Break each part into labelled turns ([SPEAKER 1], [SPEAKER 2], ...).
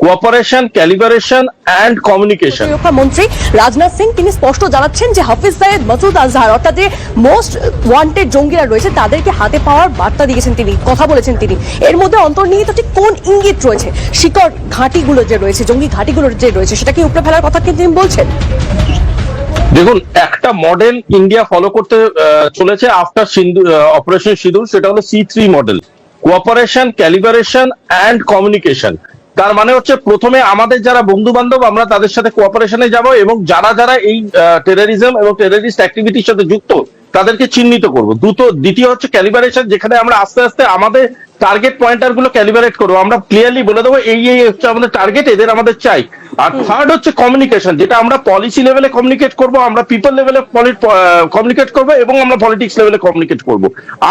[SPEAKER 1] Cooperation, calibration and communication.
[SPEAKER 2] প্রতিরক্ষা মন্ত্রী রাজনাথ সিং তিনি স্পষ্ট জানাচ্ছেন যে হাফিজ সাইয়েদ, মাসুদ আজহার অর্থাৎ যে মোস্ট ওয়ান্টেড জঙ্গিরা রয়েছে তাদেরকে হাতে পাওয়ার বার্তা দিয়েছেন তিনি, কথা বলেছেন তিনি। এর মধ্যে অন্তর্নিহিত ঠিক কোন ইঙ্গিত রয়েছে? শিকড় ঘাঁটিগুলো যে রয়েছে, জঙ্গি ঘাঁটিগুলো যে রয়েছে, সেটাকে উপড়ে ফেলার কথা কি তিনি বলছেন?
[SPEAKER 1] দেখুন, একটা মডেল ইন্ডিয়া ফলো করতে চলেছে আফটার অপারেশন সিঁদুর, সেটা হলো C3 model, cooperation, calibration and communication. তার মানে হচ্ছে প্রথমে আমাদের যারা বন্ধু বান্ধব আমরা তাদের সাথে কোঅপারেশনে যাব এবং যারা যারা এই টেররিজম এবং টেররিস্ট অ্যাক্টিভিটির সাথে যুক্ত তাদেরকে চিহ্নিত করব। দ্বিতীয় হচ্ছে ক্যালিব্রেশন, যেখানে আমরা আস্তে আস্তে আমাদের টার্গেট পয়েন্টার গুলো ক্যালিব্রেট করবো, আমরা ক্লিয়ারলি বলে দেবো এই হচ্ছে আমাদের টার্গেট, এদের আমাদের চাই। আর থার্ড হচ্ছে কমিউনিকেশন, যেটা আমরা পলিসি লেভেলে কমিউনিকেট করব, আমরা পিপল লেভেলে কমিউনিকেট করব এবং আমরা পলিটিক্স লেভেলে কমিউনিকেট করব।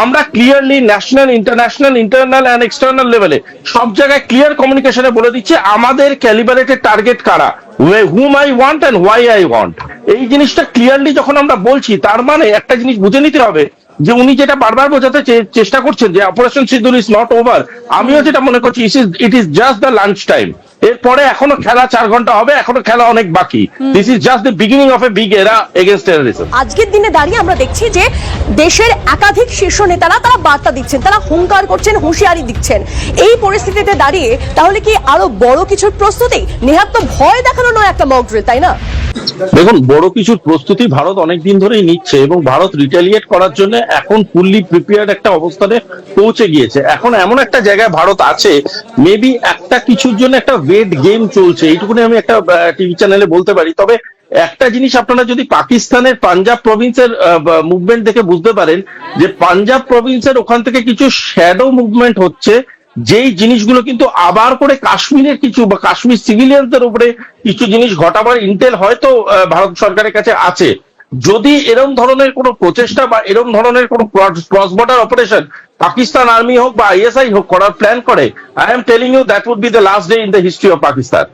[SPEAKER 1] আমরা clearly national, international, internal and external লেভেলে সব জায়গায় ক্লিয়ার কমিউনিকেশনে বলে দিচ্ছে আমাদের ক্যালিব্রেটেড টার্গেট কারা, hmm I want and why I want. এই জিনিসটা ক্লিয়ারলি যখন আমরা বলছি, তার মানে একটা জিনিস বুঝে নিতে হবে যে উনি যেটা বারবার বোঝাতে চেষ্টা করছেন যে অপারেশন সিঁদুর ইজ নট ওভার, আমিও যেটা মনে করছি it is just the lunch time. এরপরে এখনো খেলা 4 ঘন্টা হবে, এখনো খেলা অনেক বাকি। This is just the beginning of a big এরা এগেইনস্ট টেররিজম।
[SPEAKER 2] আজকের দিনে দাঁড়িয়ে আমরা দেখছি যে দেশের একাধিক শীর্ষ নেতারা তারা বার্তা দিচ্ছেন, তারা হুঙ্কার করছেন, হুঁশিয়ারি দিচ্ছেন। এই পরিস্থিতিতে দাঁড়িয়ে তাহলে কি আরো বড় কিছুর প্রস্তুতি? নেহাত তো ভয় দেখানো নয় একটা মক ড্রিল, তাই না?
[SPEAKER 1] দেখুন, বড় কিছুর প্রস্তুতি ভারত অনেকদিন ধরেই নিচ্ছে এবং ভারত রিটালিয়েট করার জন্য এখন ফুললি প্রিপেয়ার্ড একটা অবস্থানে পৌঁছে গিয়েছে। এখন এমন একটা জায়গায় ভারত আছে, মেবি একটা কিছুর জন্য একটা ওয়েট গেম চলছে, এইটুকুনি আমি একটা টিভি চ্যানেলে বলতে পারি। তবে একটা জিনিস আপনারা যদি পাকিস্তানের পাঞ্জাব প্রভিন্সের মুভমেন্ট দেখে বুঝতে পারেন যে পাঞ্জাব প্রভিন্সের ওখান থেকে কিছু শ্যাডো মুভমেন্ট হচ্ছে, যেই জিনিসগুলো কিন্তু আবার করে কাশ্মীরের কিছু বা কাশ্মীর সিভিলিয়ানদের উপরে কিছু জিনিস ঘটাবার ইন্টেল হয়তো ভারত সরকারের কাছে আছে। যদি এরকম ধরনের কোনো প্রচেষ্টা বা এরকম ধরনের কোনো cross border operation Pakistan army হোক বা ISI হোক করার প্ল্যান করে, I am telling you that would be the last day in the history of Pakistan.